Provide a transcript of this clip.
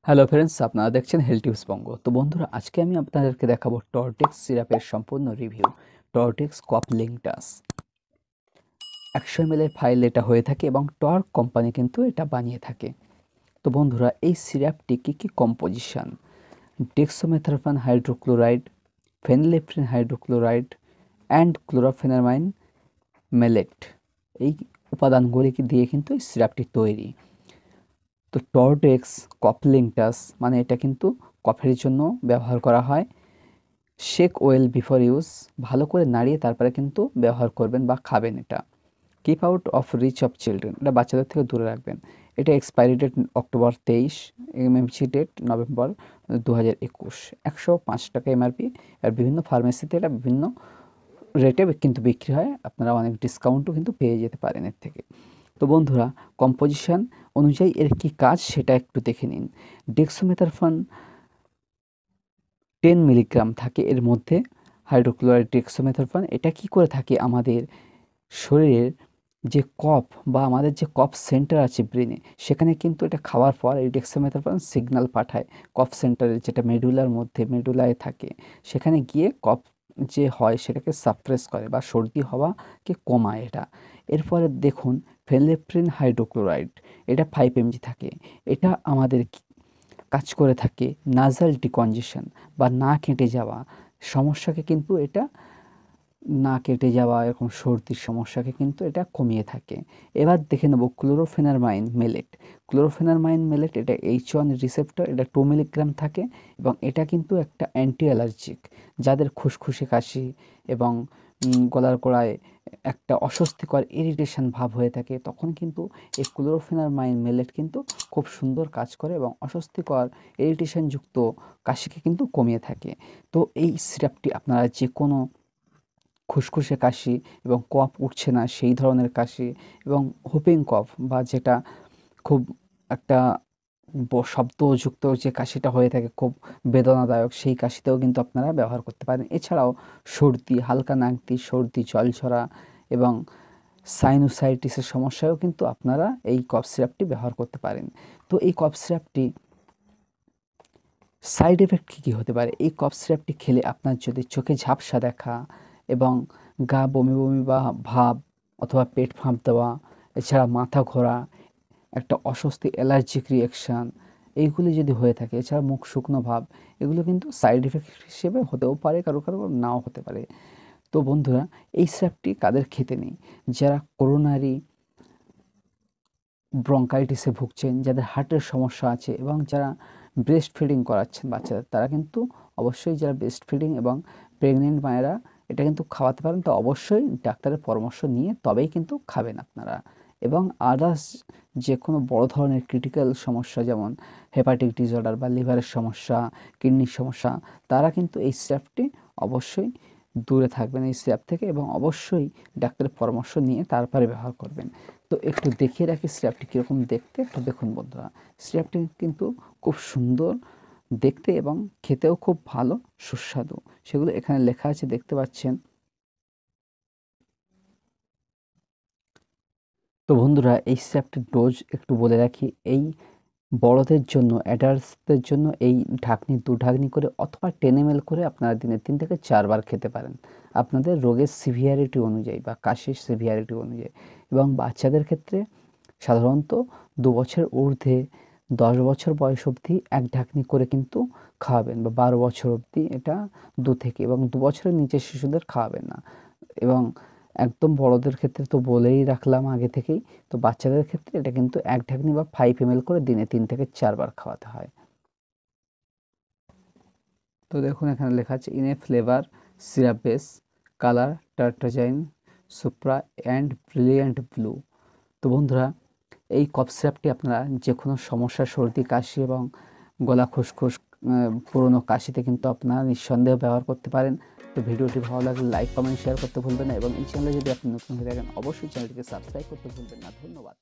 Hello friends, আপনারা দেখছেন health tips বঙ্গ। তো বন্ধুরা, আজকে আমি আপনাদেরকে দেখাবো টর্টেক্স সিরাপের সম্পূর্ণ রিভিউ। টর্টেক্স কপ লিংটাস 100 ml এর ফাইল এটা হয়ে থাকে এবং টর্ক কোম্পানি কিন্তু এটা বানিয়ে থাকে। তো বন্ধুরা, এই সিরাপটি কী composition: dextromethorphan hydrochloride, phenylephrine hydrochloride and chlorpheniramine maleate, এই উপাদানগুলিকে দিয়ে কিন্তু এই সিরাপটি তৈরি। তো টর্ডেক্স কপলিংটাস মানে এটা কিন্তু কফের জন্য ব্যবহার করা হয়। শেক ওয়েল বিফোর ইউজ, ভালো করে নাড়িয়ে তারপরে কিন্তু ব্যবহার করবেন বা খাবেন এটা। Keep out of reach of children, এটা বাচ্চাদের থেকে দূরে রাখবেন। এটা expiry date October 23, MMC date November 2021, 105 টাকা এমআরপি। আর বিভিন্ন ফার্মেসিতে এটা বিভিন্ন রেটে কিন্তু বিক্রি হয়, আপনারা অনেক ডিসকাউন্টও কিন্তু পেয়ে যেতে পারেন এর থেকে। তো বন্ধুরা, কম্পোজিশন অনুযায়ী এর কী কাজ সেটা একটু দেখে নিন। ডেক্সোমেথারফান 10 মিলিগ্রাম থাকে এর মধ্যে, হাইড্রোক্লোরাইড ডেক্সোমেথারফান। এটা কি করে থাকে, আমাদের শরীরের যে কফ বা আমাদের যে কফ সেন্টার আছে ব্রেনে, সেখানে কিন্তু এটা খাওয়ার পর এই ডেক্সোমেথারফান সিগন্যাল পাঠায় কফ সেন্টারে, যেটা মেডুলার মধ্যে মেডুলায় থাকে। সেখানে গিয়ে কফ যে হয় সেটাকে সাপ্রেস করে বা সর্দি হওয়াকে কমায় এটা। এরপরে দেখুন ফেনলেফ্রিন হাইড্রোক্লোরাইড, এটা 5 mg থাকে। এটা আমাদের কাজ করে থাকে নাজাল ডিকনজেশন বা না কেটে যাওয়া সমস্যাকে কিন্তু এটা, না কেটে যাওয়া এরকম সর্দির সমস্যাকে কিন্তু এটা কমিয়ে থাকে। এবার দেখে নেব ক্লোরোফেনারমাইন মেলেট। ক্লোরোফেনারমাইন মেলেট এটা H1 রিসেপ্টর, এটা 2 মিলিগ্রাম থাকে এবং এটা কিন্তু একটা অ্যান্টি অ্যালার্জিক। যাদের খুসখুসে কাশি এবং গলার গোড়ায় একটা অস্বস্তিকর ইরিটেশন ভাব হয়ে থাকে, তখন কিন্তু এই ক্লোরোফেনারমাইন মেলেট কিন্তু খুব সুন্দর কাজ করে এবং অস্বস্তিকর ইরিটেশনযুক্ত কাশিকে কিন্তু কমিয়ে থাকে। তো এই সিরাপটি আপনারা যে কোনো খুসখুসে কাশি এবং কফ উঠছে না সেই ধরনের কাশি এবং হুপিং কফ বা যেটা খুব একটা শব্দযুক্ত যে কাশিটা হয়ে থাকে খুব বেদনাদায়ক, সেই কাশিতেও কিন্তু আপনারা ব্যবহার করতে পারেন। এছাড়াও সর্দি, হালকা নাকতি, সর্দি, জলঝরা এবং সাইনোসাইটিসের সমস্যায়ও কিন্তু আপনারা এই কফ সিরাপটি ব্যবহার করতে পারেন। তো এই কফ সিরাপটি সাইড এফেক্ট কী হতে পারে? এই কফ সিরাপটি খেলে আপনার যদি চোখে ঝাপসা দেখা এবং গা বমি বমি বা ভাব অথবা পেট ফাঁপ দেওয়া, এছাড়া মাথা ঘোরা, একটা অস্বস্তি অ্যালার্জিক রিঅ্যাকশান, এইগুলি যদি হয়ে থাকে, এছাড়া মুখ শুকনো ভাব, এগুলো কিন্তু সাইড এফেক্ট হিসেবে হতেও পারে, কারো নাও হতে পারে। তো বন্ধুরা, এই সিরাপটি কাদের খেতে নেই? যারা করোনারি ব্রঙ্কাইটিসে ভুগছেন, যাদের হার্টের সমস্যা আছে এবং যারা ব্রেস্ট ফিডিং করাচ্ছেন বাচ্চাদের, তারা কিন্তু অবশ্যই, যারা ব্রেস্ট ফিডিং এবং প্রেগনেন্ট মায়েরা এটা কিন্তু খাওয়াতে পারেন। তো অবশ্যই ডাক্তারের পরামর্শ নিয়ে তবেই কিন্তু খাবেন আপনারা। এবং আদার্স যে কোনো বড় ধরনের ক্রিটিক্যাল সমস্যা, যেমন হেপাটিক ডিসঅর্ডার বা লিভারের সমস্যা, কিডনির সমস্যা, তারা কিন্তু এই সিরাপটি অবশ্যই দূরে থাকবেন এই সিরাপ থেকে এবং অবশ্যই ডাক্তারের পরামর্শ নিয়ে তারপরে ব্যবহার করবেন। তো একটু দেখিয়ে রাখি সিরাপটি কীরকম দেখতে, একটু দেখুন বন্ধুরা। সিরাপটি কিন্তু খুব সুন্দর দেখতে এবং খেতেও খুব ভালো সুস্বাদু, সেগুলো এখানে লেখা আছে, দেখতে পাচ্ছেন। তো বন্ধুরা, এই সিরাপটির ডোজ একটু বলে রাখি। এই বড়দের জন্য, অ্যাডাল্টসদের জন্য এই ঢাকনি 2 ঢাকনি করে অথবা 10 ml করে আপনারা দিনে 3 থেকে 4 বার খেতে পারেন, আপনাদের রোগের সিভিয়ারিটি অনুযায়ী বা কাশির সিভিয়ারিটি অনুযায়ী। এবং বাচ্চাদের ক্ষেত্রে সাধারণত 2 বছর ঊর্ধ্বে 10 বছর বয়স অবধি 1 ঢাকনি করে কিন্তু খাওয়াবেন, বা 12 বছর অবধি এটা 2 থেকে, এবং 2 বছরের নিচের শিশুদের খাওয়াবেন না। এবং একদম বড়দের ক্ষেত্রে তো বলেই রাখলাম আগে থেকেই। তো বাচ্চাদের ক্ষেত্রে এটা কিন্তু 1 ঢাকনি বা 5 ml করে দিনে 3 থেকে 4 বার খাওয়াতে হয়। তো দেখুন এখানে লেখা আছে in a flavour syrup base, colour tartrazine, supra and brilliant blue. তো বন্ধুরা, এই কফ সিরাপটি আপনারা যে কোনো সমস্যা, সর্দি, কাশি এবং গলা খুসখুস, পুরনো কাশিতে কিন্তু আপনারা নিঃসন্দেহে ব্যবহার করতে পারেন। তো ভিডিওটি ভালো লাগলে লাইক, কমেন্ট, শেয়ার করতে ভুলবেন না এবং এই চ্যানেলে যদি আপনি নতুন হয়ে থাকেন অবশ্যই চ্যানেলটিকে সাবস্ক্রাইব করতে ভুলবেন না। ধন্যবাদ।